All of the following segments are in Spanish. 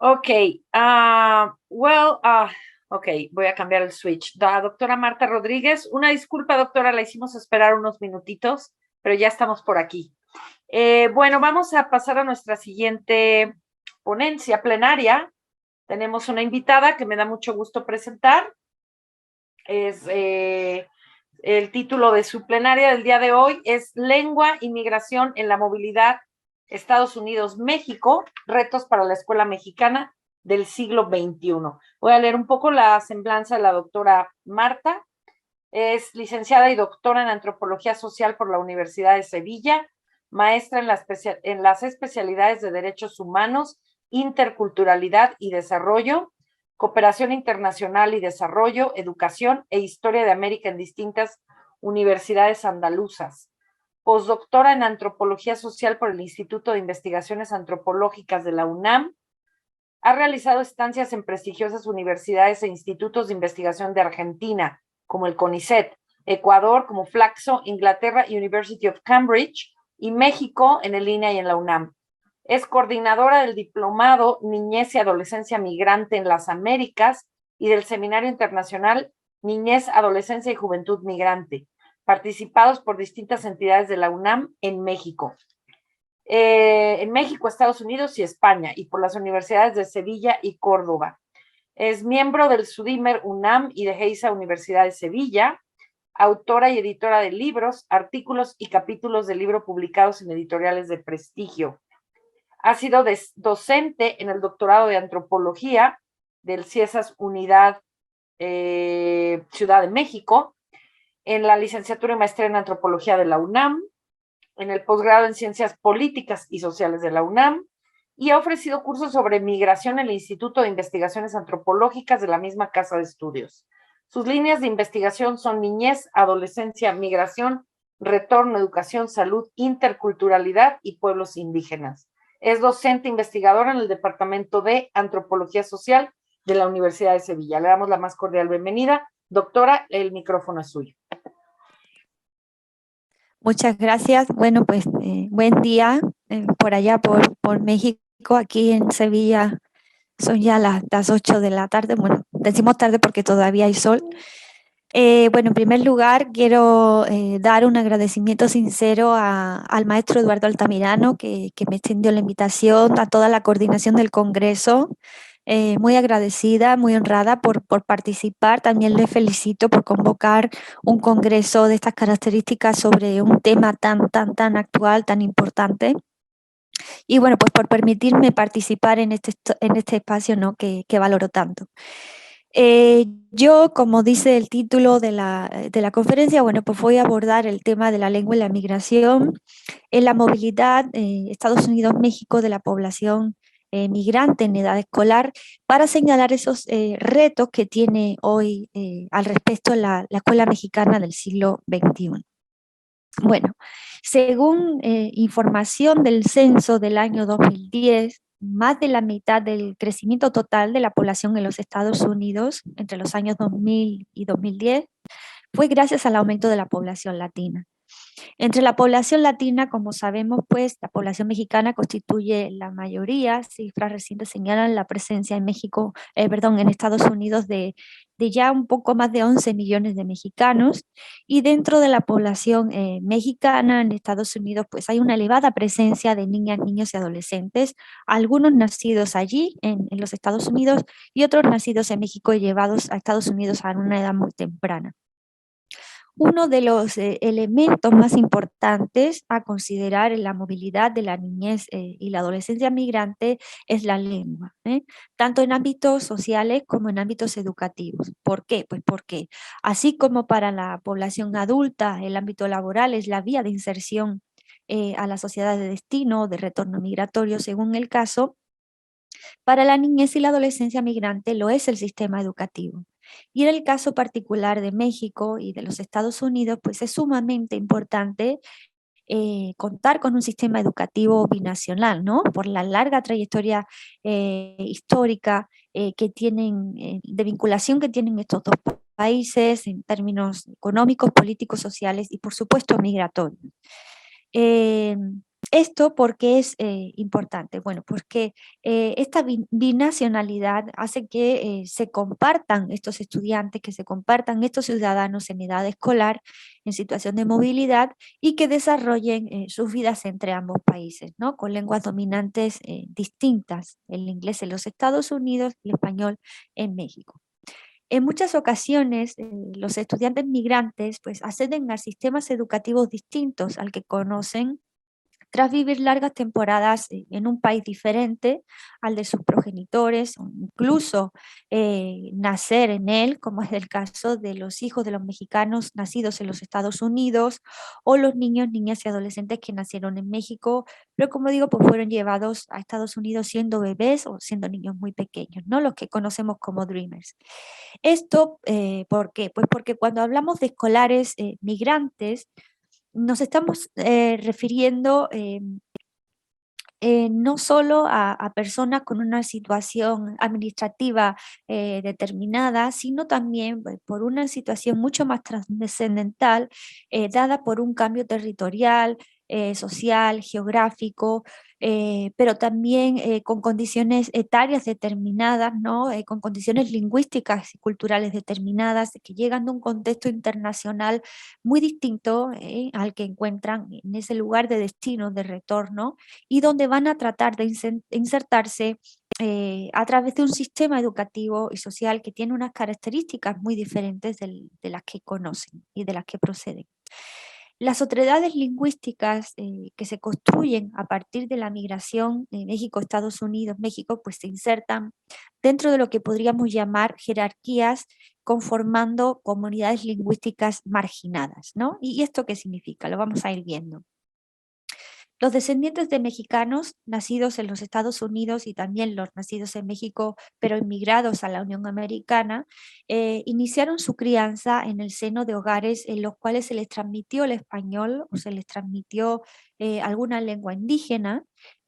Ok, well, ok, voy a cambiar el switch. La doctora Marta Rodríguez, una disculpa, doctora, la hicimos esperar unos minutitos, pero ya estamos por aquí. Bueno, vamos a pasar a nuestra siguiente ponencia plenaria. Tenemos una invitada que me da mucho gusto presentar. Es el título de su plenaria del día de hoy es Lengua, Inmigración en la Movilidad Estados Unidos-México, retos para la escuela mexicana del siglo XXI. Voy a leer un poco la semblanza de la doctora Marta. Es licenciada y doctora en Antropología Social por la Universidad de Sevilla, maestra en las especialidades de Derechos Humanos, Interculturalidad y Desarrollo, Cooperación Internacional y Desarrollo, Educación e Historia de América en distintas universidades andaluzas. Postdoctora en Antropología Social por el Instituto de Investigaciones Antropológicas de la UNAM. Ha realizado estancias en prestigiosas universidades e institutos de investigación de Argentina, como el CONICET, Ecuador, como Flaxo, Inglaterra, University of Cambridge, y México, en el INEA y en la UNAM. Es coordinadora del diplomado Niñez y Adolescencia Migrante en las Américas y del Seminario Internacional Niñez, Adolescencia y Juventud Migrante, participados por distintas entidades de la UNAM en México. En México, Estados Unidos y España, y por las universidades de Sevilla y Córdoba. Es miembro del SUDIMER UNAM y de Geisa Universidad de Sevilla, autora y editora de libros, artículos y capítulos de libro publicados en editoriales de prestigio. Ha sido docente en el doctorado de Antropología del CIESAS Unidad Ciudad de México, en la licenciatura y maestría en Antropología de la UNAM, en el posgrado en Ciencias Políticas y Sociales de la UNAM, y ha ofrecido cursos sobre migración en el Instituto de Investigaciones Antropológicas de la misma casa de estudios. Sus líneas de investigación son niñez, adolescencia, migración, retorno, educación, salud, interculturalidad y pueblos indígenas. Es docente investigadora en el Departamento de Antropología Social de la Universidad de Sevilla. Le damos la más cordial bienvenida. Doctora, el micrófono es suyo. Muchas gracias. Bueno, pues buen día por allá, por México. Aquí en Sevilla son ya las 8 de la tarde. Bueno, decimos tarde porque todavía hay sol. Bueno, en primer lugar, quiero dar un agradecimiento sincero al maestro Eduardo Altamirano, que me extendió la invitación, a toda la coordinación del Congreso. Muy agradecida, muy honrada por participar. También le felicito por convocar un congreso de estas características sobre un tema tan actual, tan importante. Y bueno, pues por permitirme participar en este espacio, ¿no? que valoro tanto. Yo, como dice el título de la conferencia, bueno, pues voy a abordar el tema de la lengua y la migración en la movilidad Estados Unidos-México de la población migrante en edad escolar para señalar esos retos que tiene hoy al respecto la escuela mexicana del siglo XXI. Bueno, según información del censo del año 2010, más de la mitad del crecimiento total de la población en los Estados Unidos entre los años 2000 y 2010 fue gracias al aumento de la población latina. Entre la población latina, como sabemos, pues la población mexicana constituye la mayoría. Cifras recientes señalan la presencia en México, en Estados Unidos de ya un poco más de 11 millones de mexicanos. Y dentro de la población mexicana en Estados Unidos, pues hay una elevada presencia de niñas, niños y adolescentes, algunos nacidos allí en los Estados Unidos y otros nacidos en México y llevados a Estados Unidos a una edad muy temprana. Uno de los elementos más importantes a considerar en la movilidad de la niñez y la adolescencia migrante es la lengua, tanto en ámbitos sociales como en ámbitos educativos. ¿Por qué? Pues porque así como para la población adulta el ámbito laboral es la vía de inserción a la sociedad de destino, de retorno migratorio según el caso, para la niñez y la adolescencia migrante lo es el sistema educativo. Y en el caso particular de México y de los Estados Unidos, pues es sumamente importante contar con un sistema educativo binacional, ¿no? Por la larga trayectoria histórica que tienen, de vinculación que tienen estos dos países en términos económicos, políticos, sociales y por supuesto migratorios. Esto porque es importante, bueno, porque esta binacionalidad hace que se compartan estos estudiantes, que se compartan estos ciudadanos en edad escolar, en situación de movilidad y que desarrollen sus vidas entre ambos países, ¿no? Con lenguas dominantes distintas, el inglés en los Estados Unidos y el español en México. En muchas ocasiones, los estudiantes migrantes pues acceden a sistemas educativos distintos al que conocen tras vivir largas temporadas en un país diferente al de sus progenitores, o incluso nacer en él, como es el caso de los hijos de los mexicanos nacidos en los Estados Unidos, o los niños, niñas y adolescentes que nacieron en México, pero como digo, pues fueron llevados a Estados Unidos siendo bebés o siendo niños muy pequeños, ¿no? Los que conocemos como Dreamers. Esto, ¿por qué? Pues porque cuando hablamos de escolares migrantes, nos estamos refiriendo no solo a personas con una situación administrativa determinada, sino también pues, por una situación mucho más trascendental dada por un cambio territorial, social, geográfico, pero también con condiciones etarias determinadas, ¿no? Con condiciones lingüísticas y culturales determinadas que llegan de un contexto internacional muy distinto al que encuentran en ese lugar de destino, de retorno y donde van a tratar de insertarse a través de un sistema educativo y social que tiene unas características muy diferentes de las que conocen y de las que proceden. Las otredades lingüísticas que se construyen a partir de la migración de México, Estados Unidos, México, pues se insertan dentro de lo que podríamos llamar jerarquías conformando comunidades lingüísticas marginadas, ¿no? ¿Y esto qué significa? Lo vamos a ir viendo. Los descendientes de mexicanos nacidos en los Estados Unidos y también los nacidos en México, pero inmigrados a la Unión Americana, iniciaron su crianza en el seno de hogares en los cuales se les transmitió el español o se les transmitió alguna lengua indígena,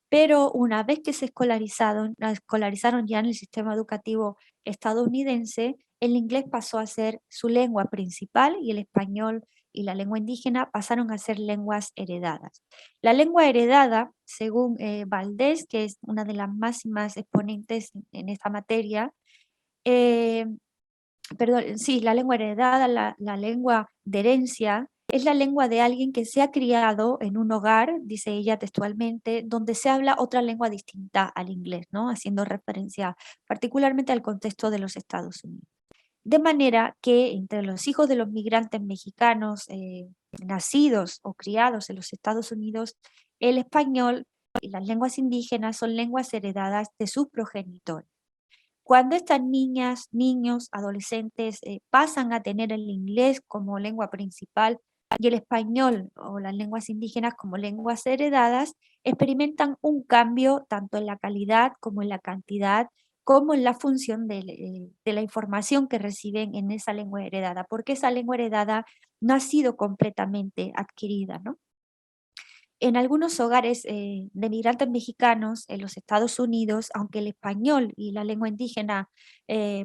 pero una vez que se escolarizaron ya en el sistema educativo estadounidense, el inglés pasó a ser su lengua principal y el español y la lengua indígena pasaron a ser lenguas heredadas. La lengua heredada, según Valdés, que es una de las máximas exponentes en esta materia, eh, perdón, sí, la lengua heredada, la lengua de herencia, es la lengua de alguien que se ha criado en un hogar, dice ella textualmente, donde se habla otra lengua distinta al inglés, ¿no? Haciendo referencia particularmente al contexto de los Estados Unidos. De manera que entre los hijos de los migrantes mexicanos nacidos o criados en los Estados Unidos, el español y las lenguas indígenas son lenguas heredadas de sus progenitores. Cuando estas niñas, niños, adolescentes pasan a tener el inglés como lengua principal y el español o las lenguas indígenas como lenguas heredadas, experimentan un cambio tanto en la calidad como en la cantidad, como en la función de la información que reciben en esa lengua heredada, porque esa lengua heredada no ha sido completamente adquirida, ¿no? En algunos hogares de migrantes mexicanos en los Estados Unidos, aunque el español y la lengua indígena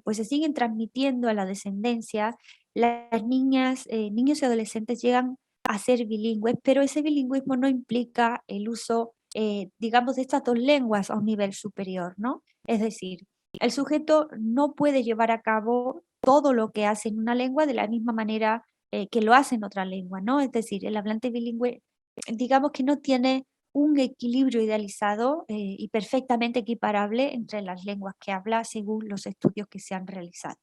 pues se siguen transmitiendo a la descendencia, las niñas, niños y adolescentes llegan a ser bilingües, pero ese bilingüismo no implica el uso, digamos, de estas dos lenguas a un nivel superior, ¿no? Es decir, el sujeto no puede llevar a cabo todo lo que hace en una lengua de la misma manera que lo hace en otra lengua, ¿no? Es decir, el hablante bilingüe digamos que no tiene un equilibrio idealizado y perfectamente equiparable entre las lenguas que habla según los estudios que se han realizado.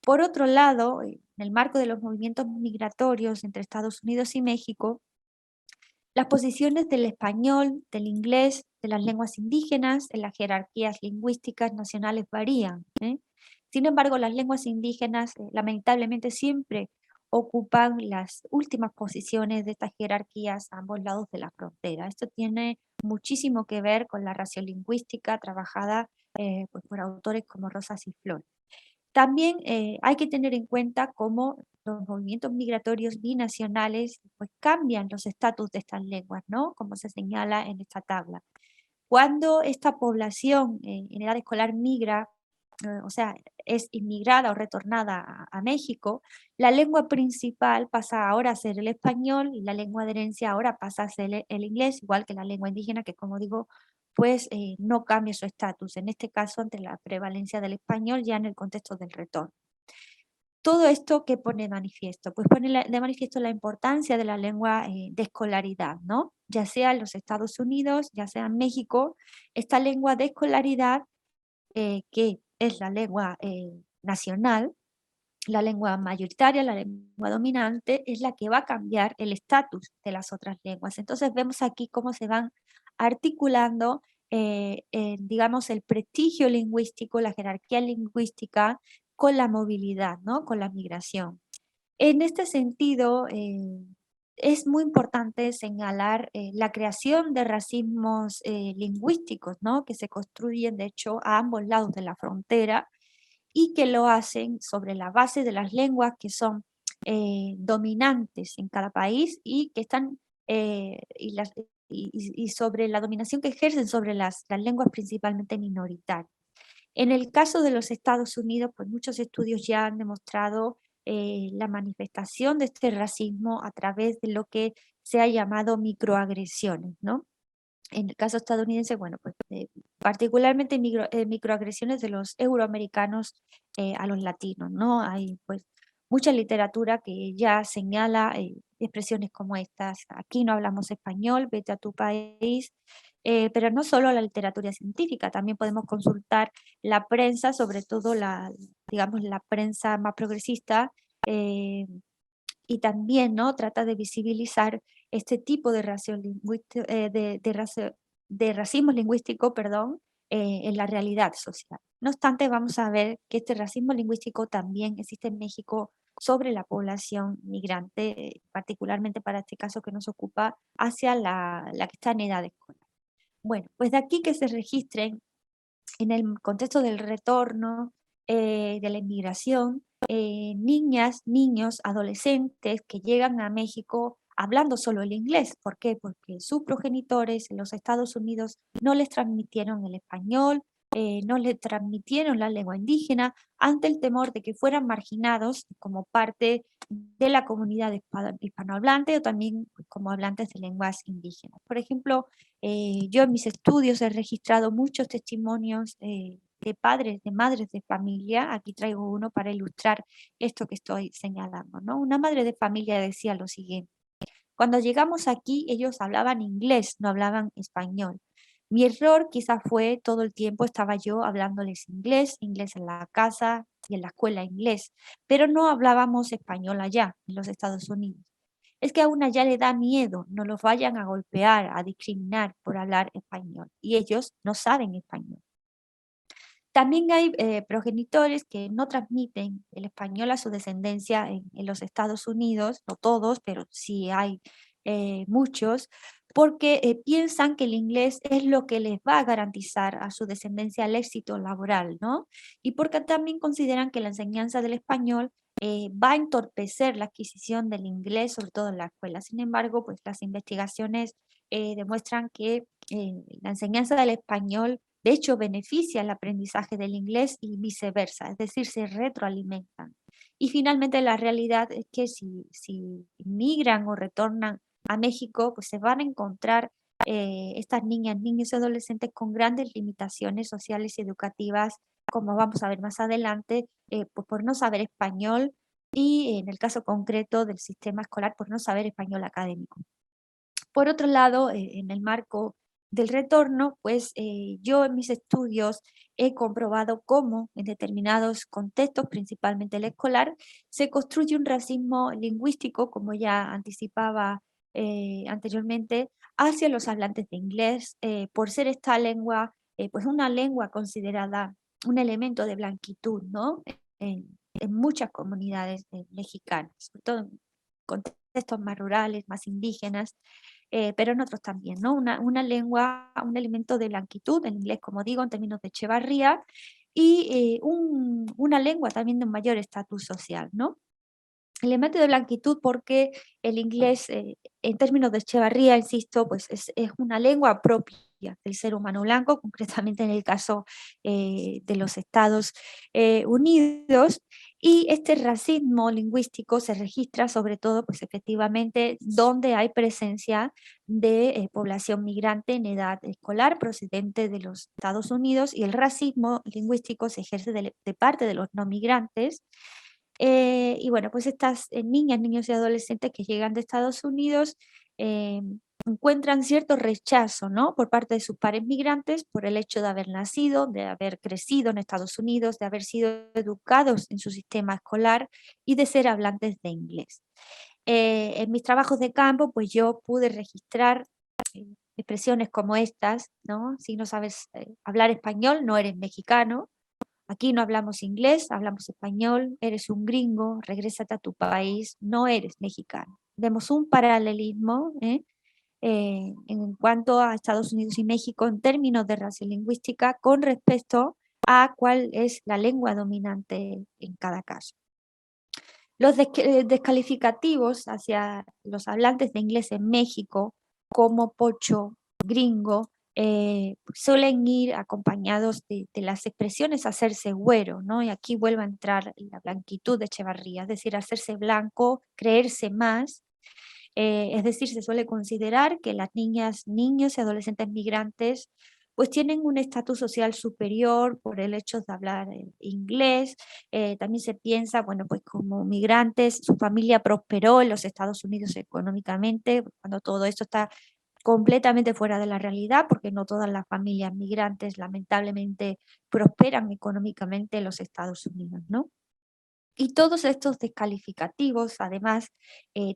Por otro lado, en el marco de los movimientos migratorios entre Estados Unidos y México, las posiciones del español, del inglés, de las lenguas indígenas en las jerarquías lingüísticas nacionales varían. Sin embargo, las lenguas indígenas lamentablemente siempre ocupan las últimas posiciones de estas jerarquías a ambos lados de la frontera. Esto tiene muchísimo que ver con la raciolinguística trabajada pues, por autores como Rosas y Flores. También hay que tener en cuenta cómo los movimientos migratorios binacionales pues, cambian los estatus de estas lenguas, ¿no? Como se señala en esta tabla. Cuando esta población en edad escolar migra o sea, es inmigrada o retornada a México, la lengua principal pasa ahora a ser el español y la lengua de herencia ahora pasa a ser el inglés, igual que la lengua indígena, que como digo, pues no cambia su estatus, en este caso ante la prevalencia del español ya en el contexto del retorno. Todo esto que pone de manifiesto, pues pone de manifiesto la importancia de la lengua de escolaridad, ¿no? Ya sea en los Estados Unidos, ya sea en México, esta lengua de escolaridad, que es la lengua nacional, la lengua mayoritaria, la lengua dominante, es la que va a cambiar el estatus de las otras lenguas. Entonces vemos aquí cómo se van articulando, digamos, el prestigio lingüístico, la jerarquía lingüística con la movilidad, ¿no? Con la migración. En este sentido, es muy importante señalar la creación de racismos lingüísticos, ¿no? Que se construyen, de hecho, a ambos lados de la frontera y que lo hacen sobre la base de las lenguas que son dominantes en cada país y que están y sobre la dominación que ejercen sobre las lenguas principalmente minoritarias. En el caso de los Estados Unidos, pues muchos estudios ya han demostrado la manifestación de este racismo a través de lo que se ha llamado microagresiones, ¿no? En el caso estadounidense, bueno, pues particularmente microagresiones de los euroamericanos a los latinos, ¿no? Hay pues mucha literatura que ya señala expresiones como estas: aquí no hablamos español, vete a tu país, pero no solo la literatura científica, también podemos consultar la prensa, sobre todo digamos, la prensa más progresista, eh, y también, ¿no? Trata de visibilizar este tipo de, de racismo lingüístico, perdón, en la realidad social. No obstante, vamos a ver que este racismo lingüístico también existe en México sobre la población migrante, particularmente para este caso que nos ocupa, hacia la que está en edad escolar. Bueno, pues de aquí que se registren en el contexto del retorno, de la inmigración, niñas, niños, adolescentes que llegan a México hablando solo el inglés. ¿Por qué? Porque sus progenitores en los Estados Unidos no les transmitieron el español, no les transmitieron la lengua indígena ante el temor de que fueran marginados como parte de la comunidad hispanohablante o también pues, como hablantes de lenguas indígenas. Por ejemplo, yo en mis estudios he registrado muchos testimonios de padres, de madres de familia. Aquí traigo uno para ilustrar esto que estoy señalando, ¿no? Una madre de familia decía lo siguiente: cuando llegamos aquí ellos hablaban inglés, no hablaban español. Mi error quizás fue todo el tiempo estaba yo hablándoles inglés, inglés en la casa y en la escuela inglés, pero no hablábamos español allá, en los Estados Unidos. Es que a una ya le da miedo, no los vayan a golpear, a discriminar por hablar español, y ellos no saben español. También hay progenitores que no transmiten el español a su descendencia en los Estados Unidos, no todos, pero sí hay muchos, porque piensan que el inglés es lo que les va a garantizar a su descendencia el éxito laboral, ¿no? Y porque también consideran que la enseñanza del español va a entorpecer la adquisición del inglés, sobre todo en la escuela. Sin embargo, pues las investigaciones demuestran que la enseñanza del español de hecho beneficia el aprendizaje del inglés y viceversa, es decir, se retroalimentan. Y finalmente la realidad es que si migran o retornan a México, pues se van a encontrar estas niñas, niños y adolescentes con grandes limitaciones sociales y educativas, como vamos a ver más adelante, pues por no saber español y en el caso concreto del sistema escolar, por no saber español académico. Por otro lado, en el marco del retorno, pues yo en mis estudios he comprobado cómo en determinados contextos, principalmente el escolar, se construye un racismo lingüístico, como ya anticipaba anteriormente, hacia los hablantes de inglés, por ser esta lengua, pues una lengua considerada un elemento de blanquitud, ¿no? En muchas comunidades mexicanas, sobre todo en contextos más rurales, más indígenas, pero en otros también, ¿no? Una lengua, un elemento de blanquitud, en inglés, como digo, en términos de Echevarría, y una lengua también de un mayor estatus social, ¿no? Elemento de blanquitud porque el inglés, en términos de Echevarría, insisto, pues es una lengua propia del ser humano blanco, concretamente en el caso de los Estados Unidos. Y este racismo lingüístico se registra sobre todo, pues efectivamente, donde hay presencia de población migrante en edad escolar procedente de los Estados Unidos, y el racismo lingüístico se ejerce de parte de los no migrantes. Y bueno, pues estas niñas, niños y adolescentes que llegan de Estados Unidos eh, encuentran cierto rechazo, ¿no? Por parte de sus pares migrantes por el hecho de haber nacido, de haber crecido en Estados Unidos, de haber sido educados en su sistema escolar y de ser hablantes de inglés. En mis trabajos de campo, pues yo pude registrar expresiones como estas, ¿no? Si no sabes hablar español, no eres mexicano. Aquí no hablamos inglés, hablamos español, eres un gringo, regrésate a tu país, no eres mexicano. Vemos un paralelismo en cuanto a Estados Unidos y México en términos de raza lingüística con respecto a cuál es la lengua dominante en cada caso. Los descalificativos hacia los hablantes de inglés en México, como pocho, gringo, suelen ir acompañados de las expresiones hacerse güero, ¿no? Y aquí vuelve a entrar la blanquitud de Echevarría, es decir, hacerse blanco, creerse más. Es decir, se suele considerar que las niñas, niños y adolescentes migrantes pues tienen un estatus social superior por el hecho de hablar inglés. También se piensa, bueno, pues como migrantes, su familia prosperó en los Estados Unidos económicamente, cuando todo esto está completamente fuera de la realidad, porque no todas las familias migrantes lamentablemente prosperan económicamente en los Estados Unidos, ¿no? Y todos estos descalificativos, además,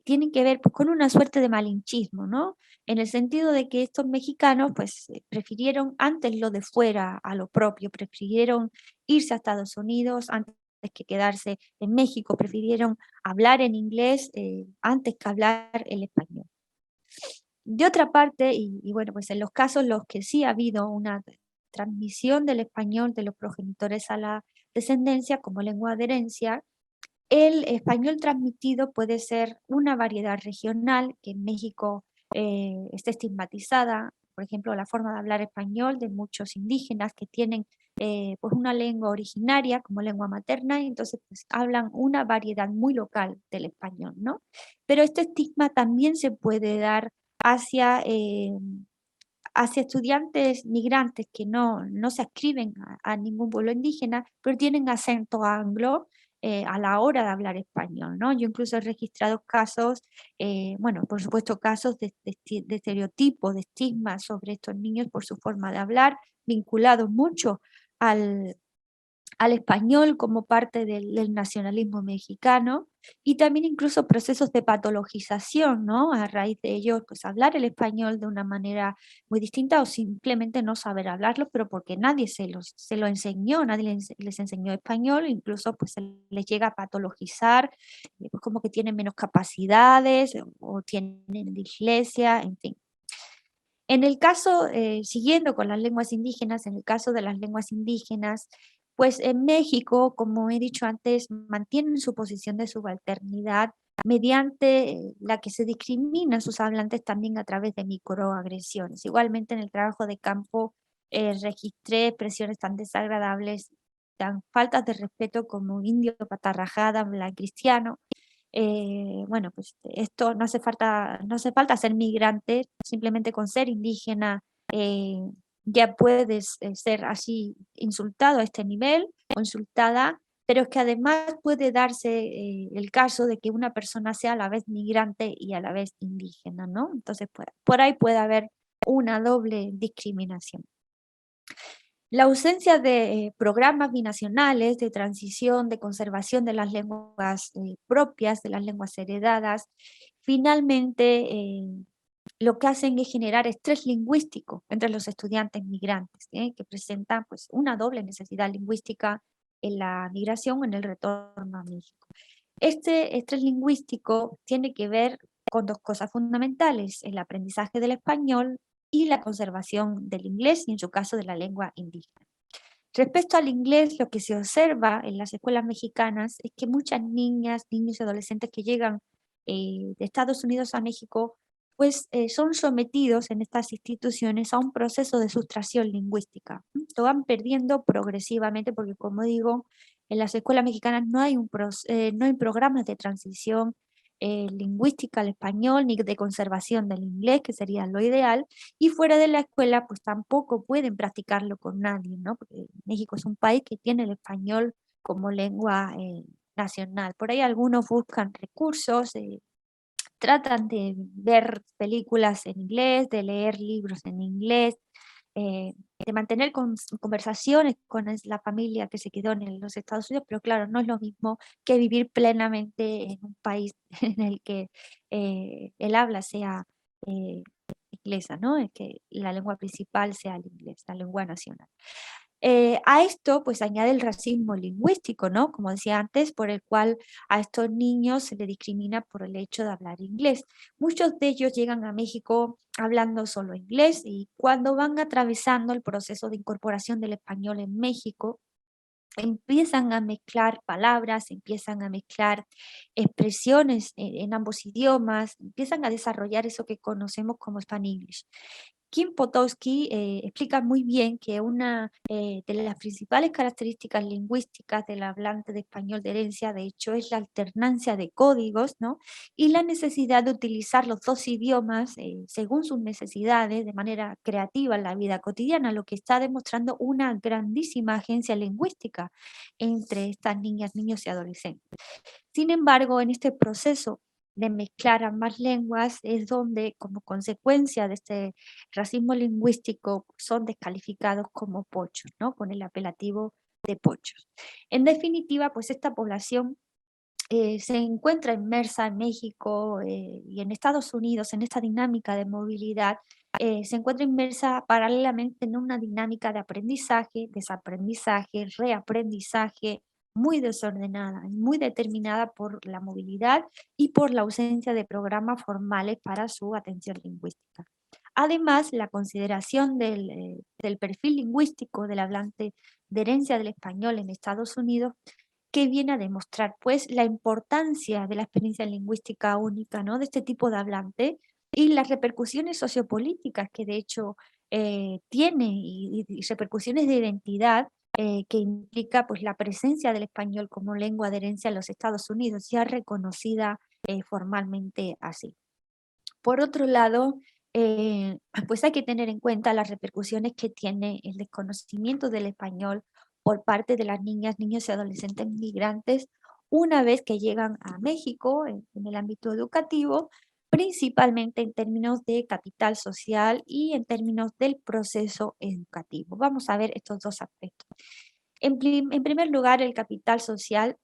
tienen que ver pues, con una suerte de malinchismo, ¿no? En el sentido de que estos mexicanos, pues, prefirieron antes lo de fuera a lo propio, prefirieron irse a Estados Unidos antes que quedarse en México, prefirieron hablar en inglés antes que hablar el español. De otra parte, y bueno, pues en los casos en los que sí ha habido una transmisión del español de los progenitores a la descendencia como lengua de herencia, el español transmitido puede ser una variedad regional que en México está estigmatizada. Por ejemplo, la forma de hablar español de muchos indígenas que tienen pues una lengua originaria como lengua materna, y entonces pues, hablan una variedad muy local del español, ¿no? Pero este estigma también se puede dar hacia, hacia estudiantes migrantes que no se adscriben a ningún pueblo indígena, pero tienen acento anglo a la hora de hablar español, ¿no? Yo incluso he registrado casos, bueno, por supuesto casos de estereotipos, de estigmas sobre estos niños por su forma de hablar, vinculados mucho al, al español como parte del nacionalismo mexicano, y también incluso procesos de patologización, ¿no? A raíz de ellos, pues hablar el español de una manera muy distinta o simplemente no saber hablarlo, pero porque nadie se lo enseñó, nadie les enseñó español, incluso pues se les llega a patologizar, pues como que tienen menos capacidades o tienen dislexia, en fin. En el caso, siguiendo con las lenguas indígenas, en el caso de las lenguas indígenas, pues en México, como he dicho antes, mantienen su posición de subalternidad mediante la que se discrimina a sus hablantes también a través de microagresiones. Igualmente en el trabajo de campo registré expresiones tan desagradables, tan faltas de respeto como indio, patarrajada, cristiano. Bueno, pues esto no hace falta ser migrante, simplemente con ser indígena ya puedes ser así insultado a este nivel o insultada, pero es que además puede darse el caso de que una persona sea a la vez migrante y a la vez indígena, ¿no? Entonces, por ahí puede haber una doble discriminación. La ausencia de programas binacionales de transición, de conservación de las lenguas propias, de las lenguas heredadas, finalmente lo que hacen es generar estrés lingüístico entre los estudiantes migrantes, que presentan pues, una doble necesidad lingüística en la migración o en el retorno a México. Este estrés lingüístico tiene que ver con dos cosas fundamentales: el aprendizaje del español y la conservación del inglés, y en su caso de la lengua indígena. Respecto al inglés, lo que se observa en las escuelas mexicanas es que muchas niñas, niños y adolescentes que llegan de Estados Unidos a México pues son sometidos en estas instituciones a un proceso de sustracción lingüística. Lo van perdiendo progresivamente porque, como digo, en las escuelas mexicanas no hay programas de transición lingüística al español ni de conservación del inglés, que sería lo ideal, y fuera de la escuela pues tampoco pueden practicarlo con nadie, ¿no? Porque México es un país que tiene el español como lengua nacional. Por ahí algunos buscan recursos, tratan de ver películas en inglés, de leer libros en inglés, de mantener conversaciones con la familia que se quedó en los Estados Unidos, pero claro, no es lo mismo que vivir plenamente en un país en el que el habla sea inglesa, ¿no? Es que la lengua principal sea el inglés, la lengua nacional. A esto pues añade el racismo lingüístico, ¿no? Como decía antes, por el cual a estos niños se les discrimina por el hecho de hablar inglés. Muchos de ellos llegan a México hablando solo inglés y cuando van atravesando el proceso de incorporación del español en México, empiezan a mezclar palabras, empiezan a mezclar expresiones en ambos idiomas, empiezan a desarrollar eso que conocemos como Spanglish. Kim Potowski explica muy bien que una de las principales características lingüísticas del hablante de español de herencia, de hecho, es la alternancia de códigos, ¿no? Y la necesidad de utilizar los dos idiomas según sus necesidades de manera creativa en la vida cotidiana, lo que está demostrando una grandísima agencia lingüística entre estas niñas, niños y adolescentes. Sin embargo, en este proceso de mezclar ambas lenguas es donde, como consecuencia de este racismo lingüístico, son descalificados como pochos, ¿no? Con el apelativo de pochos. En definitiva, pues esta población se encuentra inmersa en México y en Estados Unidos en esta dinámica de movilidad, se encuentra inmersa paralelamente en una dinámica de aprendizaje, desaprendizaje, reaprendizaje muy desordenada, muy determinada por la movilidad y por la ausencia de programas formales para su atención lingüística. Además, la consideración del perfil lingüístico del hablante de herencia del español en Estados Unidos que viene a demostrar pues la importancia de la experiencia lingüística única, ¿no? De este tipo de hablante y las repercusiones sociopolíticas que de hecho tiene y repercusiones de identidad que implica pues la presencia del español como lengua de herencia en los Estados Unidos, ya reconocida formalmente así. Por otro lado, pues hay que tener en cuenta las repercusiones que tiene el desconocimiento del español por parte de las niñas, niños y adolescentes migrantes una vez que llegan a México en el ámbito educativo, principalmente en términos de capital social y en términos del proceso educativo. Vamos a ver estos dos aspectos. En primer lugar, el capital social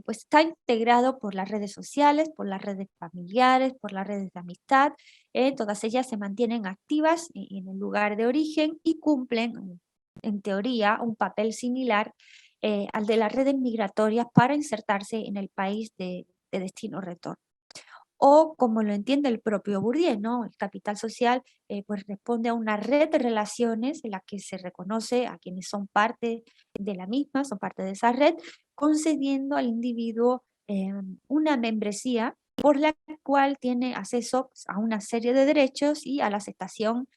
pues está integrado por las redes sociales, por las redes familiares, por las redes de amistad. Todas ellas se mantienen activas en el lugar de origen y cumplen, en teoría, un papel similar al de las redes migratorias para insertarse en el país de destino retorno. O como lo entiende el propio Bourdieu, ¿no? El capital social pues responde a una red de relaciones en la que se reconoce a quienes son parte de la misma, son parte de esa red, concediendo al individuo una membresía por la cual tiene acceso pues, a una serie de derechos y a la aceptación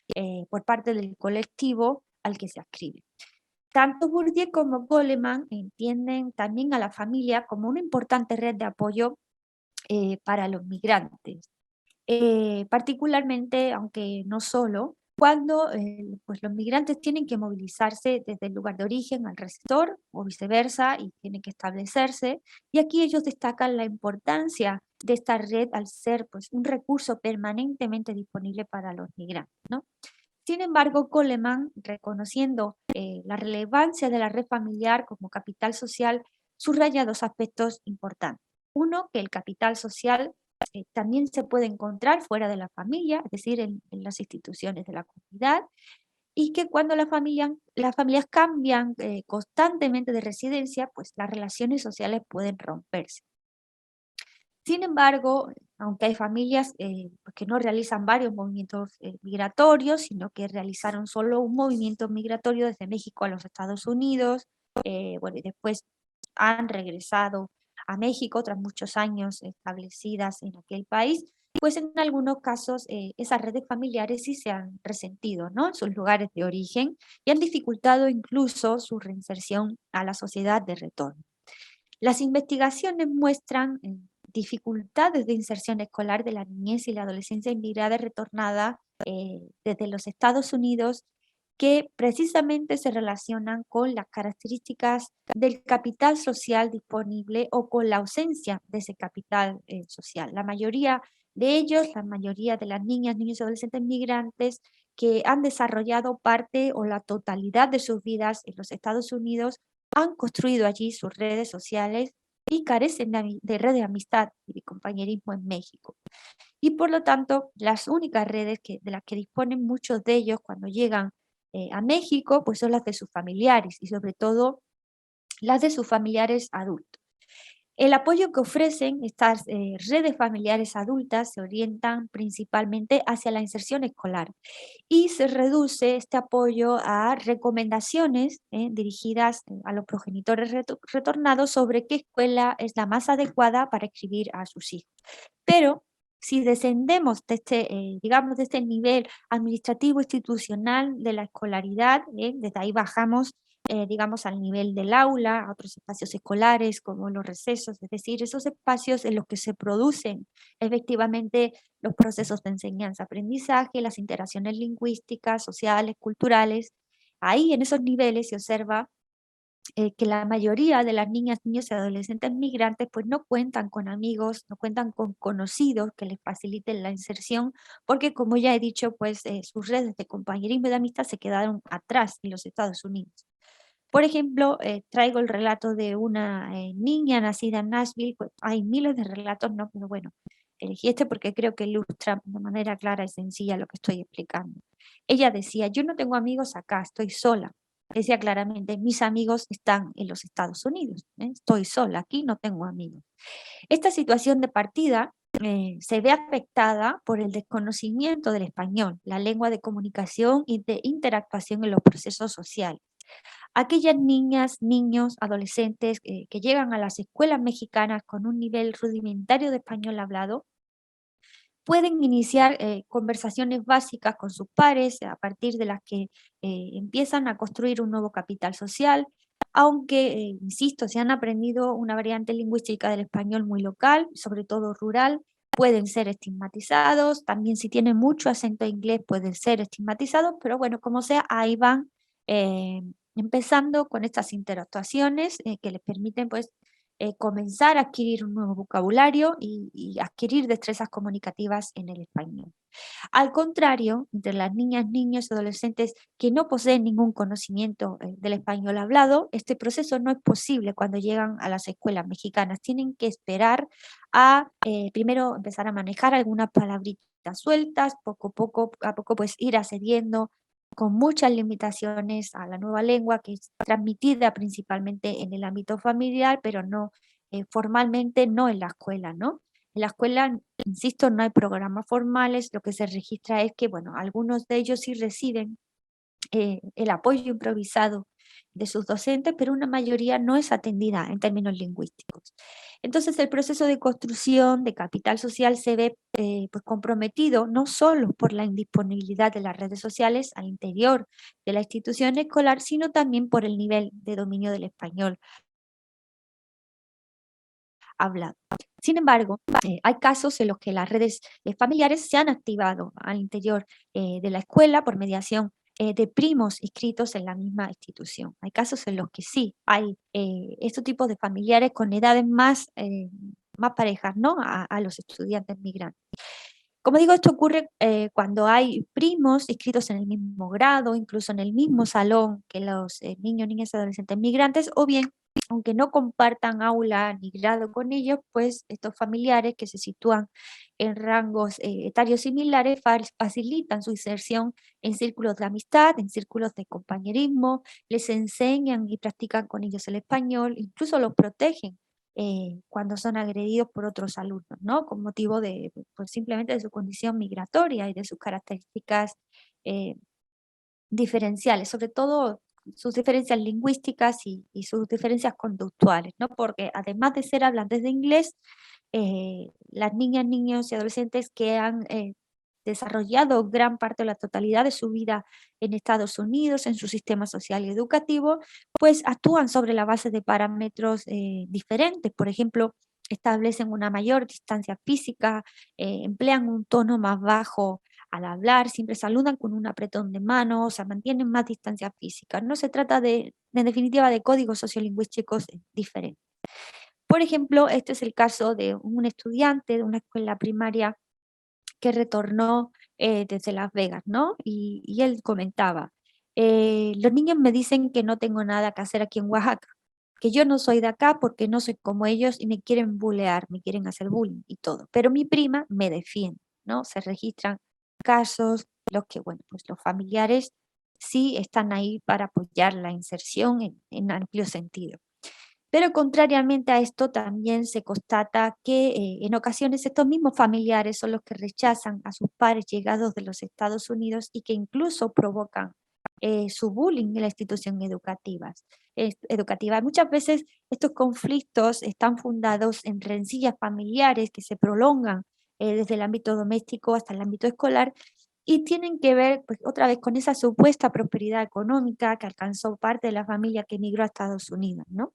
por parte del colectivo al que se adscribe. Tanto Bourdieu como Goleman entienden también a la familia como una importante red de apoyo para los migrantes. Particularmente, aunque no solo, cuando pues los migrantes tienen que movilizarse desde el lugar de origen al receptor o viceversa y tienen que establecerse. Y aquí ellos destacan la importancia de esta red al ser pues, un recurso permanentemente disponible para los migrantes, ¿no? Sin embargo, Coleman, reconociendo la relevancia de la red familiar como capital social, subraya dos aspectos importantes. Uno, que el capital social también se puede encontrar fuera de la familia, es decir, en las instituciones de la comunidad, y que cuando las familias cambian constantemente de residencia, pues las relaciones sociales pueden romperse. Sin embargo, aunque hay familias pues, que no realizan varios movimientos migratorios, sino que realizaron solo un movimiento migratorio desde México a los Estados Unidos, bueno, y después han regresado a México tras muchos años establecidas en aquel país, pues en algunos casos esas redes familiares sí se han resentido, ¿no?, en sus lugares de origen y han dificultado incluso su reinserción a la sociedad de retorno. Las investigaciones muestran dificultades de inserción escolar de la niñez y la adolescencia inmigrada retornada desde los Estados Unidos, que precisamente se relacionan con las características del capital social disponible o con la ausencia de ese capital social. La mayoría de ellos, la mayoría de las niñas, niños y adolescentes migrantes que han desarrollado parte o la totalidad de sus vidas en los Estados Unidos, han construido allí sus redes sociales y carecen de red de amistad y de compañerismo en México. Y por lo tanto, las únicas redes de las que disponen muchos de ellos cuando llegan a México, pues son las de sus familiares y sobre todo las de sus familiares adultos. El apoyo que ofrecen estas redes familiares adultas se orientan principalmente hacia la inserción escolar y se reduce este apoyo a recomendaciones dirigidas a los progenitores retornados sobre qué escuela es la más adecuada para inscribir a sus hijos. Pero si descendemos de este, digamos, de este nivel administrativo institucional de la escolaridad, desde ahí bajamos, digamos, al nivel del aula, a otros espacios escolares como los recesos, es decir, esos espacios en los que se producen efectivamente los procesos de enseñanza-aprendizaje, las interacciones lingüísticas, sociales, culturales. Ahí en esos niveles se observa que la mayoría de las niñas, niños y adolescentes migrantes pues no cuentan con amigos, no cuentan con conocidos que les faciliten la inserción, porque como ya he dicho, pues sus redes de compañerismo y de amistad se quedaron atrás en los Estados Unidos. Por ejemplo, traigo el relato de una niña nacida en Nashville, pues hay miles de relatos, ¿no? Pero bueno, elegí este porque creo que ilustra de manera clara y sencilla lo que estoy explicando. Ella decía, yo no tengo amigos acá, estoy sola. Decía claramente, mis amigos están en los Estados Unidos, estoy sola, aquí no tengo amigos. Esta situación de partida se ve afectada por el desconocimiento del español, la lengua de comunicación y de interactuación en los procesos sociales. Aquellas niñas, niños, adolescentes que llegan a las escuelas mexicanas con un nivel rudimentario de español hablado, pueden iniciar conversaciones básicas con sus pares a partir de las que empiezan a construir un nuevo capital social, aunque, insisto, se han aprendido una variante lingüística del español muy local, sobre todo rural, pueden ser estigmatizados, también si tienen mucho acento inglés pueden ser estigmatizados, pero bueno, como sea, ahí van eh, empezando con estas interactuaciones que les permiten pues comenzar a adquirir un nuevo vocabulario y adquirir destrezas comunicativas en el español. Al contrario, entre las niñas, niños y adolescentes que no poseen ningún conocimiento del español hablado, este proceso no es posible cuando llegan a las escuelas mexicanas. Tienen que esperar a primero empezar a manejar algunas palabritas sueltas, a poco pues ir accediendo con muchas limitaciones a la nueva lengua que es transmitida principalmente en el ámbito familiar, pero no formalmente, no en la escuela, ¿no? En la escuela, insisto, no hay programas formales, lo que se registra es que, bueno, algunos de ellos sí reciben el apoyo improvisado de sus docentes, pero una mayoría no es atendida en términos lingüísticos. Entonces, el proceso de construcción de capital social se ve pues comprometido no solo por la indisponibilidad de las redes sociales al interior de la institución escolar, sino también por el nivel de dominio del español hablado. Sin embargo, hay casos en los que las redes familiares se han activado al interior de la escuela por mediación de primos inscritos en la misma institución. Hay casos en los que sí, hay estos tipos de familiares con edades más parejas, ¿no?, a los estudiantes migrantes. Como digo, esto ocurre cuando hay primos inscritos en el mismo grado, incluso en el mismo salón que los niños, niñas y adolescentes migrantes, o bien, aunque no compartan aula ni grado con ellos, pues estos familiares que se sitúan en rangos etarios similares facilitan su inserción en círculos de amistad, en círculos de compañerismo, les enseñan y practican con ellos el español, incluso los protegen cuando son agredidos por otros alumnos, ¿no? Con motivo de, pues, simplemente de su condición migratoria y de sus características eh, diferenciales, sobre todo sus diferencias lingüísticas y sus diferencias conductuales, ¿no? Porque además de ser hablantes de inglés, las niñas, niños y adolescentes que han desarrollado gran parte o la totalidad de su vida en Estados Unidos, en su sistema social y educativo, pues actúan sobre la base de parámetros diferentes. Por ejemplo, establecen una mayor distancia física, emplean un tono más bajo al hablar, siempre saludan con un apretón de manos, o sea, mantienen más distancia física. No se trata en definitiva, de códigos sociolingüísticos diferentes. Por ejemplo, este es el caso de un estudiante de una escuela primaria que retornó desde Las Vegas, ¿no? Y él comentaba, los niños me dicen que no tengo nada que hacer aquí en Oaxaca, que yo no soy de acá porque no soy como ellos y me quieren bulear, me quieren hacer bullying y todo, pero mi prima me defiende, ¿no? Se registran casos, los que, bueno, pues los familiares sí están ahí para apoyar la inserción en amplio sentido. Pero contrariamente a esto, también se constata que en ocasiones estos mismos familiares son los que rechazan a sus pares llegados de los Estados Unidos y que incluso provocan su bullying en la institución educativa. Muchas veces estos conflictos están fundados en rencillas familiares que se prolongan desde el ámbito doméstico hasta el ámbito escolar y tienen que ver, pues, otra vez con esa supuesta prosperidad económica que alcanzó parte de la familia que emigró a Estados Unidos, ¿no?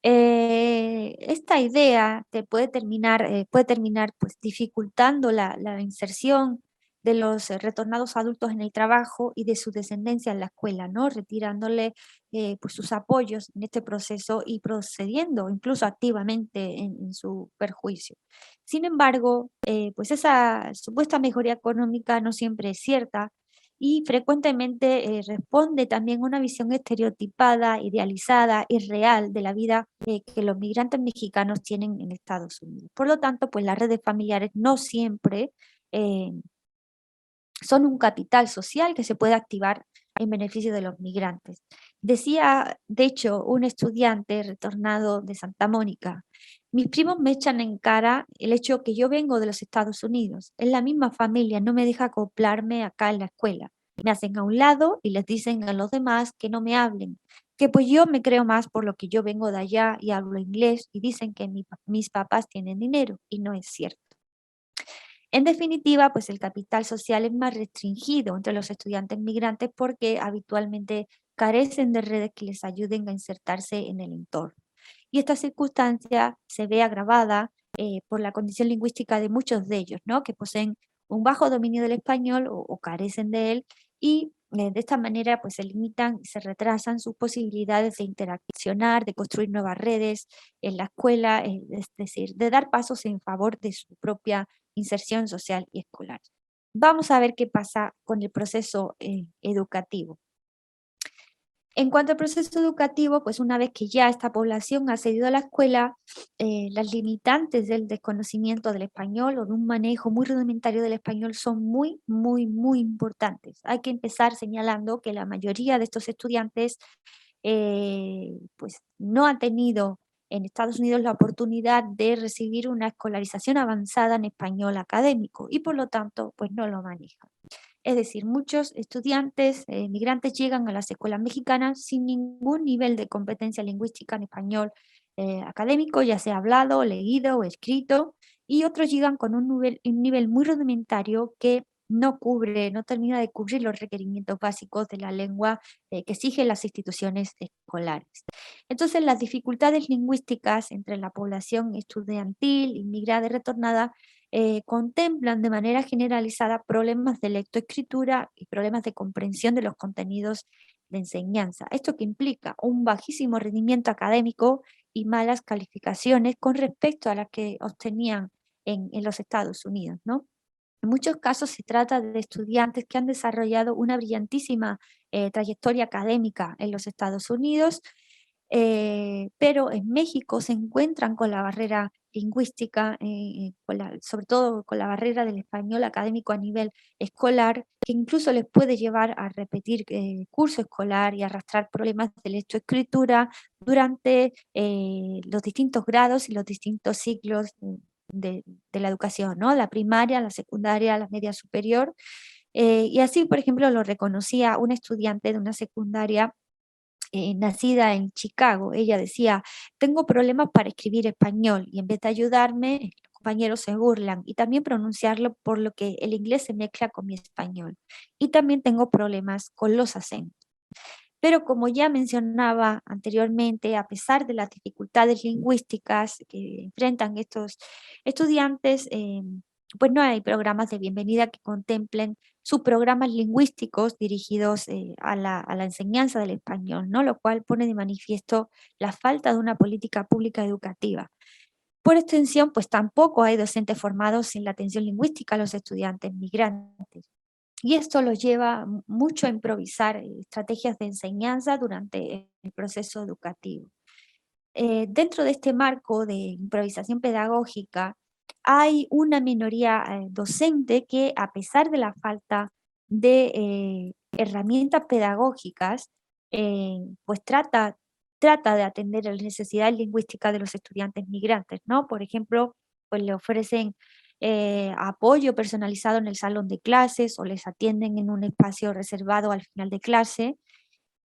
Esta idea puede terminar pues, dificultando la inserción de los retornados adultos en el trabajo y de su descendencia en la escuela, ¿no? Retirándole pues, sus apoyos en este proceso y procediendo incluso activamente en su perjuicio. Sin embargo, pues esa supuesta mejoría económica no siempre es cierta y frecuentemente responde también a una visión estereotipada, idealizada y real de la vida que los migrantes mexicanos tienen en Estados Unidos. Por lo tanto, pues las redes familiares no siempre eh, son un capital social que se puede activar en beneficio de los migrantes. Decía, de hecho, un estudiante retornado de Santa Mónica, mis primos me echan en cara el hecho que yo vengo de los Estados Unidos. Es la misma familia, no me deja acoplarme acá en la escuela. Me hacen a un lado y les dicen a los demás que no me hablen, que pues yo me creo más por lo que yo vengo de allá y hablo inglés y dicen que mis papás tienen dinero y no es cierto. En definitiva, pues el capital social es más restringido entre los estudiantes migrantes porque habitualmente carecen de redes que les ayuden a insertarse en el entorno. Y esta circunstancia se ve agravada por la condición lingüística de muchos de ellos, ¿no? Que poseen un bajo dominio del español o carecen de él y de esta manera pues se limitan y se retrasan sus posibilidades de interaccionar, de construir nuevas redes en la escuela, es decir, de dar pasos en favor de su propia inserción social y escolar. Vamos a ver qué pasa con el proceso educativo. En cuanto al proceso educativo, pues una vez que ya esta población ha accedido a la escuela, las limitantes del desconocimiento del español o de un manejo muy rudimentario del español son muy, muy, muy importantes. Hay que empezar señalando que la mayoría de estos estudiantes pues no han tenido en Estados Unidos la oportunidad de recibir una escolarización avanzada en español académico y por lo tanto pues no lo manejan. Es decir, muchos estudiantes migrantes llegan a las escuelas mexicanas sin ningún nivel de competencia lingüística en español académico, ya sea hablado, leído o escrito, y otros llegan con un nivel muy rudimentario que no termina de cubrir los requerimientos básicos de la lengua que exigen las instituciones escolares. Entonces, las dificultades lingüísticas entre la población estudiantil, inmigrada y retornada contemplan de manera generalizada problemas de lectoescritura y problemas de comprensión de los contenidos de enseñanza. Esto que implica un bajísimo rendimiento académico y malas calificaciones con respecto a las que obtenían en los Estados Unidos, ¿no? En muchos casos se trata de estudiantes que han desarrollado una brillantísima trayectoria académica en los Estados Unidos, pero en México se encuentran con la barrera lingüística, sobre todo con la barrera del español académico a nivel escolar, que incluso les puede llevar a repetir curso escolar y arrastrar problemas de lectoescritura durante los distintos grados y los distintos ciclos de la educación, ¿no? La primaria, la secundaria, la media superior. Y así, por ejemplo, lo reconocía una estudiante de una secundaria nacida en Chicago. Ella decía, tengo problemas para escribir español y en vez de ayudarme, los compañeros se burlan y también pronunciarlo por lo que el inglés se mezcla con mi español. Y también tengo problemas con los acentos. Pero como ya mencionaba anteriormente, a pesar de las dificultades lingüísticas que enfrentan estos estudiantes, pues no hay programas de bienvenida que contemplen sus programas lingüísticos dirigidos a la enseñanza del español, ¿no? Lo cual pone de manifiesto la falta de una política pública educativa. Por extensión, pues tampoco hay docentes formados en la atención lingüística a los estudiantes migrantes. Y esto los lleva mucho a improvisar estrategias de enseñanza durante el proceso educativo. Dentro de este marco de improvisación pedagógica, hay una minoría docente que, a pesar de la falta de herramientas pedagógicas, pues trata de atender las necesidades lingüísticas de los estudiantes migrantes, ¿no? Por ejemplo, pues le ofrecen apoyo personalizado en el salón de clases o les atienden en un espacio reservado al final de clase.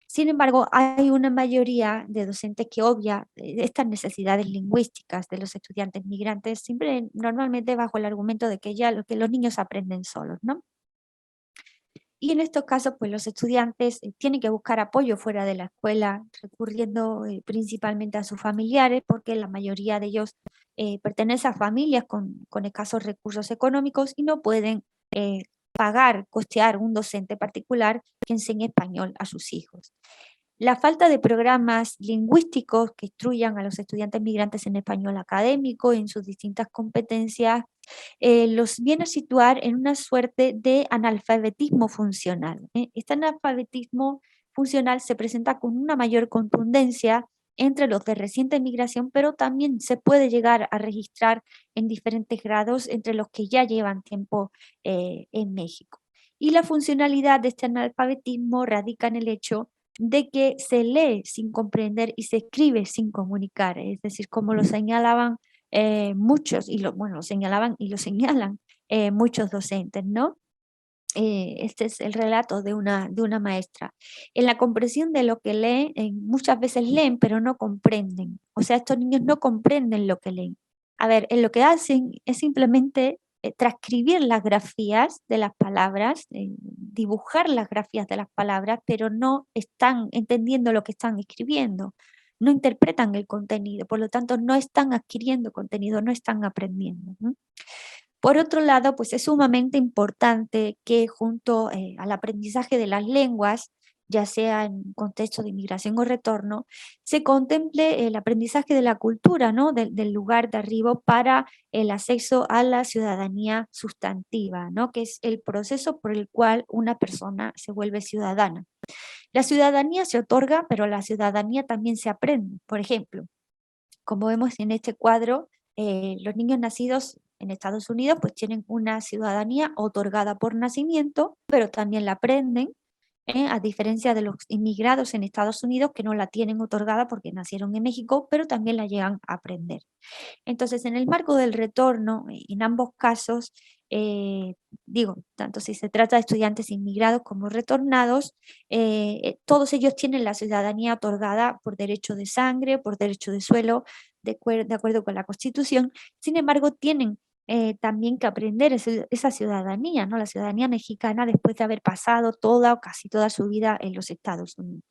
Sin embargo, hay una mayoría de docentes que obvia estas necesidades lingüísticas de los estudiantes migrantes, siempre normalmente bajo el argumento de que ya que los niños aprenden solos, ¿no? Y en estos casos, pues los estudiantes tienen que buscar apoyo fuera de la escuela, recurriendo principalmente a sus familiares, porque la mayoría de ellos pertenecen a familias con escasos recursos económicos y no pueden pagar, costear un docente particular que enseñe español a sus hijos. La falta de programas lingüísticos que instruyan a los estudiantes migrantes en español académico en sus distintas competencias los viene a situar en una suerte de analfabetismo funcional. Este analfabetismo funcional se presenta con una mayor contundencia entre los de reciente migración, pero también se puede llegar a registrar en diferentes grados entre los que ya llevan tiempo en México. Y la funcionalidad de este analfabetismo radica en el hecho de que se lee sin comprender y se escribe sin comunicar, es decir, como lo señalaban muchos, y bueno, lo señalaban y lo señalan muchos docentes, ¿no? Este es el relato de una maestra. En la comprensión de lo que leen, muchas veces leen, pero no comprenden. O sea, estos niños no comprenden lo que leen. A ver, lo que hacen es simplemente transcribir las grafías de las palabras, dibujar las grafías de las palabras, pero no están entendiendo lo que están escribiendo. No interpretan el contenido, por lo tanto no están adquiriendo contenido, no están aprendiendo, ¿no? Por otro lado, pues es sumamente importante que junto al aprendizaje de las lenguas, ya sea en contexto de inmigración o retorno, se contemple el aprendizaje de la cultura, ¿no? Del lugar de arribo para el acceso a la ciudadanía sustantiva, ¿no? Que es el proceso por el cual una persona se vuelve ciudadana. La ciudadanía se otorga, pero la ciudadanía también se aprende. Por ejemplo, como vemos en este cuadro, los niños nacidos en Estados Unidos pues tienen una ciudadanía otorgada por nacimiento, pero también la aprenden, a diferencia de los inmigrados en Estados Unidos que no la tienen otorgada porque nacieron en México, pero también la llegan a aprender. Entonces, en el marco del retorno, en ambos casos, digo, tanto si se trata de estudiantes inmigrados como retornados, todos ellos tienen la ciudadanía otorgada por derecho de sangre, por derecho de suelo, de acuerdo con la Constitución. Sin embargo, tienen también que aprender esa ciudadanía, ¿no? La ciudadanía mexicana después de haber pasado toda o casi toda su vida en los Estados Unidos.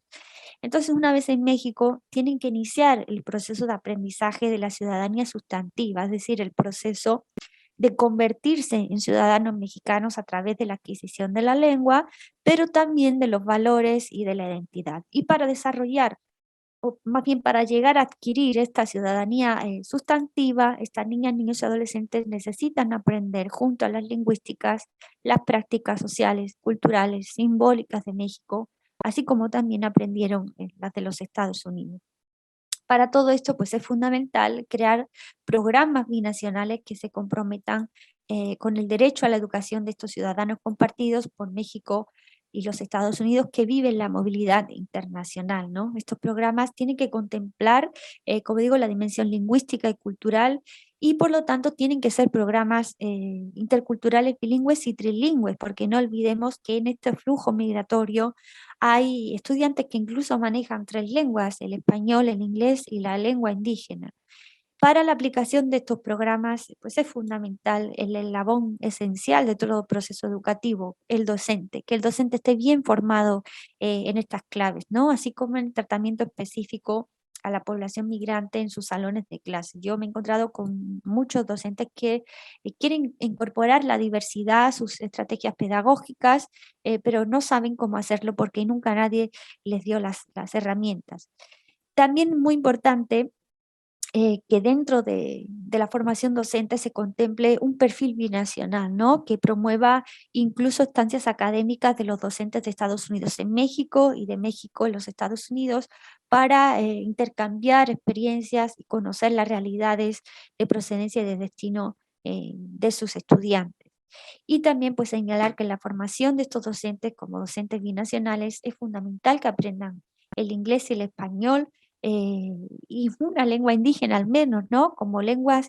Entonces, una vez en México, tienen que iniciar el proceso de aprendizaje de la ciudadanía sustantiva, es decir, el proceso de convertirse en ciudadanos mexicanos a través de la adquisición de la lengua, pero también de los valores y de la identidad. Y para desarrollar, o más bien para llegar a adquirir esta ciudadanía sustantiva, estas niñas, niños y adolescentes necesitan aprender junto a las lingüísticas las prácticas sociales, culturales, simbólicas de México, así como también aprendieron las de los Estados Unidos. Para todo esto, pues es fundamental crear programas binacionales que se comprometan con el derecho a la educación de estos ciudadanos compartidos por México y los Estados Unidos que viven la movilidad internacional, ¿no? Estos programas tienen que contemplar, como digo, la dimensión lingüística y cultural y por lo tanto tienen que ser programas interculturales, bilingües y trilingües, porque no olvidemos que en este flujo migratorio hay estudiantes que incluso manejan 3 lenguas, el español, el inglés y la lengua indígena. Para la aplicación de estos programas, pues es fundamental el eslabón esencial de todo proceso educativo, el docente, que el docente esté bien formado en estas claves, ¿no? Así como en el tratamiento específico a la población migrante en sus salones de clase. Yo me he encontrado con muchos docentes que quieren incorporar la diversidad a sus estrategias pedagógicas, pero no saben cómo hacerlo porque nunca nadie les dio las herramientas. También muy importante que dentro de la formación docente se contemple un perfil binacional, ¿no? Que promueva incluso estancias académicas de los docentes de Estados Unidos en México y de México en los Estados Unidos para intercambiar experiencias y conocer las realidades de procedencia y de destino de sus estudiantes. Y también pues señalar que la formación de estos docentes como docentes binacionales es fundamental que aprendan el inglés y el español y una lengua indígena al menos, ¿no? Como lenguas,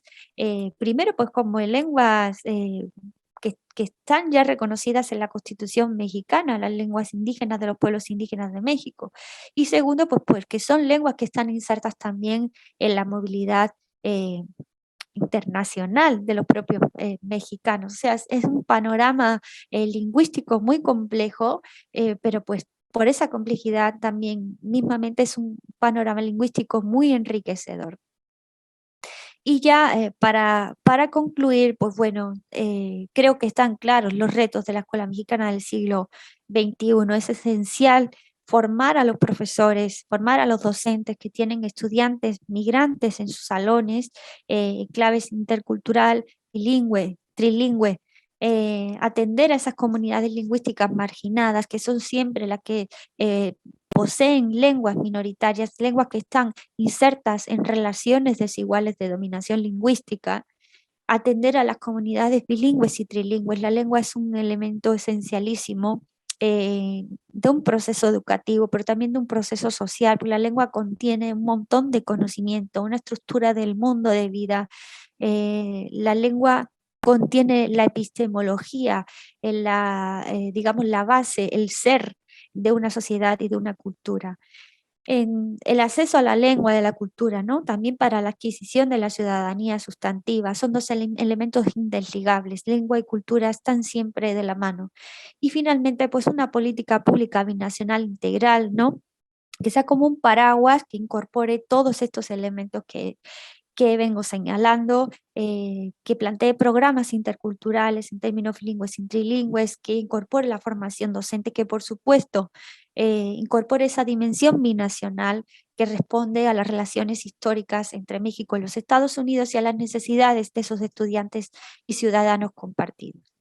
primero pues como lenguas que están ya reconocidas en la Constitución mexicana, las lenguas indígenas de los pueblos indígenas de México. Y segundo, pues que son lenguas que están insertas también en la movilidad internacional de los propios mexicanos. O sea, es un panorama lingüístico muy complejo, pero pues por esa complejidad también mismamente es un panorama lingüístico muy enriquecedor. Y ya para concluir, pues bueno, creo que están claros los retos de la Escuela Mexicana del siglo XXI. Es esencial formar a los profesores, formar a los docentes que tienen estudiantes migrantes en sus salones, claves intercultural, bilingüe, trilingüe, atender a esas comunidades lingüísticas marginadas, que son siempre las que poseen lenguas minoritarias, lenguas que están insertas en relaciones desiguales de dominación lingüística, atender a las comunidades bilingües y trilingües. La lengua es un elemento esencialísimo de un proceso educativo, pero también de un proceso social, porque la lengua contiene un montón de conocimiento, una estructura del mundo de vida. La lengua contiene la epistemología, digamos, la base, el ser de una sociedad y de una cultura. En el acceso a la lengua de la cultura, ¿no? También para la adquisición de la ciudadanía sustantiva. Son dos elementos indesligables. Lengua y cultura están siempre de la mano. Y finalmente, pues una política pública binacional integral, ¿no? Que sea como un paraguas que incorpore todos estos elementos que vengo señalando, que plantee programas interculturales en términos bilingües y trilingües, que incorpore la formación docente, que por supuesto incorpore esa dimensión binacional que responde a las relaciones históricas entre México y los Estados Unidos y a las necesidades de esos estudiantes y ciudadanos compartidos.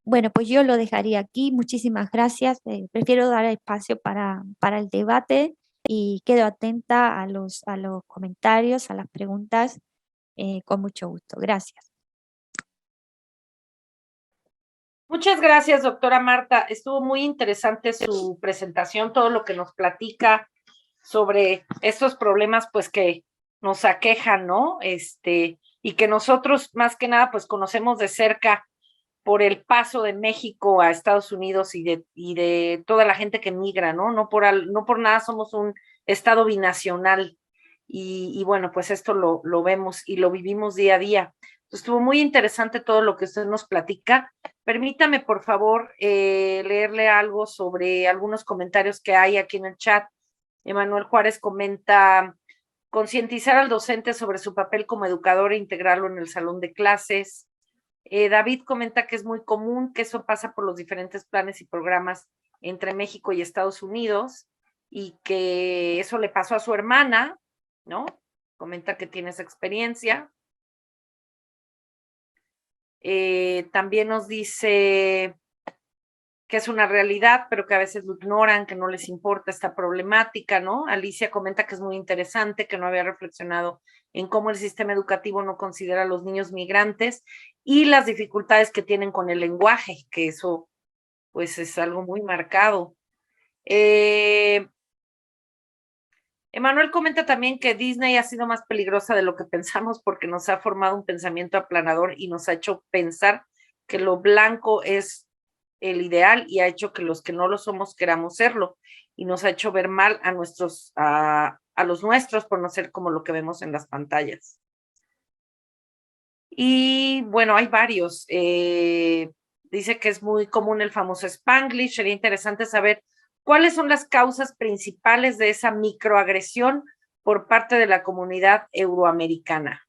Bueno, pues yo lo dejaría aquí. Muchísimas gracias. Prefiero dar espacio para el debate y quedo atenta a los comentarios, a las preguntas, con mucho gusto. Gracias. Muchas gracias, doctora Marta. Estuvo muy interesante su presentación, todo lo que nos platica sobre estos problemas, pues que nos aquejan, ¿no? Y que nosotros, más que nada, pues conocemos de cerca por el paso de México a Estados Unidos y de toda la gente que migra, ¿no? No por nada somos un estado binacional y bueno, pues esto lo vemos y lo vivimos día a día. Estuvo muy interesante todo lo que usted nos platica. Permítame, por favor, leerle algo sobre algunos comentarios que hay aquí en el chat. Emanuel Juárez comenta, concientizar al docente sobre su papel como educador e integrarlo en el salón de clases. David comenta que es muy común que eso pasa por los diferentes planes y programas entre México y Estados Unidos y que eso le pasó a su hermana, ¿no? Comenta que tiene esa experiencia. También nos dice que es una realidad, pero que a veces lo ignoran, que no les importa esta problemática, ¿no? Alicia comenta que es muy interesante, que no había reflexionado en cómo el sistema educativo no considera a los niños migrantes y las dificultades que tienen con el lenguaje, que eso pues es algo muy marcado. Emanuel comenta también que Disney ha sido más peligrosa de lo que pensamos porque nos ha formado un pensamiento aplanador y nos ha hecho pensar que lo blanco es el ideal y ha hecho que los que no lo somos queramos serlo y nos ha hecho ver mal a los nuestros por no ser como lo que vemos en las pantallas. Y bueno, hay varios. Dice que es muy común el famoso Spanglish. Sería interesante saber cuáles son las causas principales de esa microagresión por parte de la comunidad euroamericana.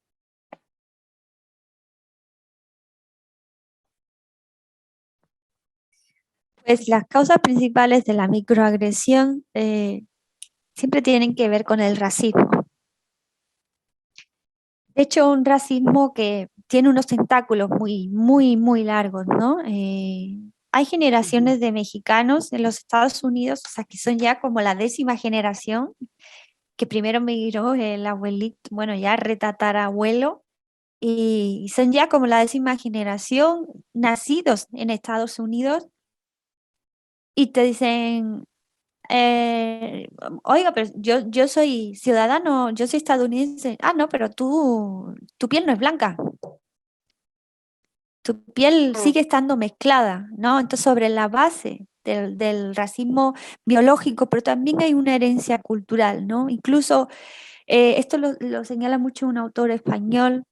Pues las causas principales de la microagresión siempre tienen que ver con el racismo. De hecho, un racismo que tiene unos tentáculos muy largos, ¿no? Hay generaciones de mexicanos en los Estados Unidos, o sea, que son ya como la 10ª generación, que primero migró el abuelito, bueno, ya retatarabuelo, y son ya como la 10ª generación nacidos en Estados Unidos y te dicen, oiga, pero yo soy ciudadano, yo soy estadounidense. Ah, no, pero tu piel no es blanca, tu piel sigue estando mezclada, ¿no? Entonces, sobre la base del racismo biológico, pero también hay una herencia cultural, ¿no? Incluso esto lo señala mucho un autor español,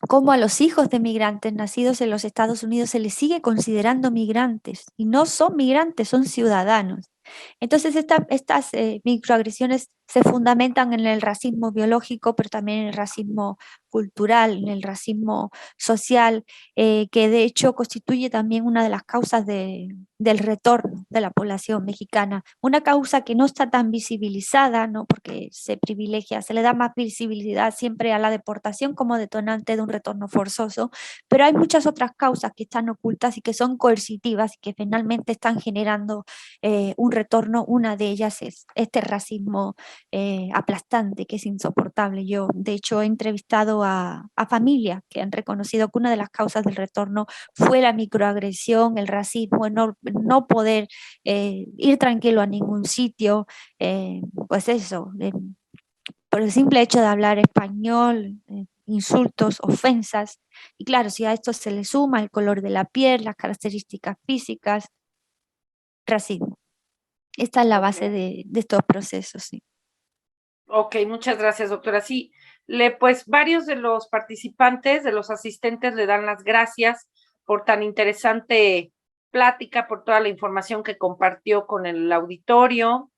como a los hijos de migrantes nacidos en los Estados Unidos se les sigue considerando migrantes y no son migrantes, son ciudadanos. Entonces, estas microagresiones se fundamentan en el racismo biológico, pero también en el racismo cultural, en el racismo social, que de hecho constituye también una de las causas del retorno de la población mexicana. Una causa que no está tan visibilizada, ¿no? Porque se privilegia, se le da más visibilidad siempre a la deportación como detonante de un retorno forzoso, pero hay muchas otras causas que están ocultas y que son coercitivas y que finalmente están generando un retorno. Una de ellas es este racismo aplastante que es insoportable. Yo, de hecho, he entrevistado a familias que han reconocido que una de las causas del retorno fue la microagresión, el racismo, no poder ir tranquilo a ningún sitio, pues eso, por el simple hecho de hablar español, insultos, ofensas. Y claro, si a esto se le suma el color de la piel, las características físicas, racismo. Esta es la base de estos procesos, sí. Ok, muchas gracias, doctora. Sí, pues varios de los participantes, de los asistentes, le dan las gracias por tan interesante plática, por toda la información que compartió con el auditorio.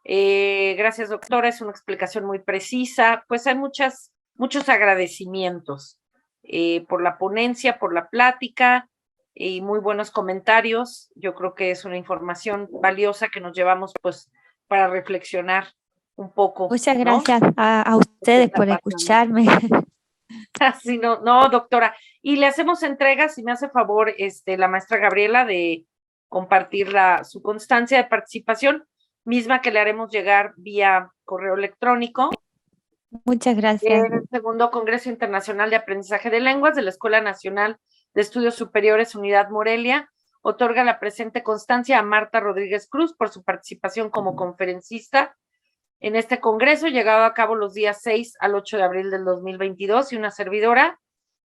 Gracias, doctora, es una explicación muy precisa. Pues hay muchos agradecimientos por la ponencia, por la plática y muy buenos comentarios. Yo creo que es una información valiosa que nos llevamos pues para reflexionar un poco, Muchas ¿no? gracias a ustedes por escucharme. Sí, no, doctora. Y le hacemos entrega, si me hace favor, la maestra Gabriela, de compartir su constancia de participación, misma que le haremos llegar vía correo electrónico. Muchas gracias. En el segundo Congreso Internacional de Aprendizaje de Lenguas de la Escuela Nacional de Estudios Superiores Unidad Morelia, otorga la presente constancia a Marta Rodríguez Cruz por su participación como conferencista en este congreso, llegado a cabo los días 6 al 8 de abril del 2022, y una servidora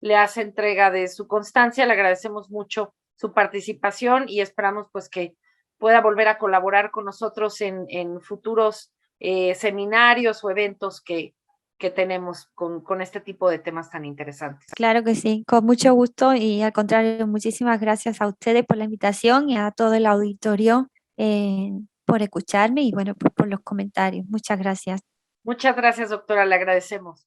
le hace entrega de su constancia. Le agradecemos mucho su participación y esperamos pues que pueda volver a colaborar con nosotros en futuros seminarios o eventos que tenemos con este tipo de temas tan interesantes. Claro que sí, con mucho gusto y al contrario, muchísimas gracias a ustedes por la invitación y a todo el auditorio por escucharme y bueno, por los comentarios. Muchas gracias. Muchas gracias, doctora, le agradecemos.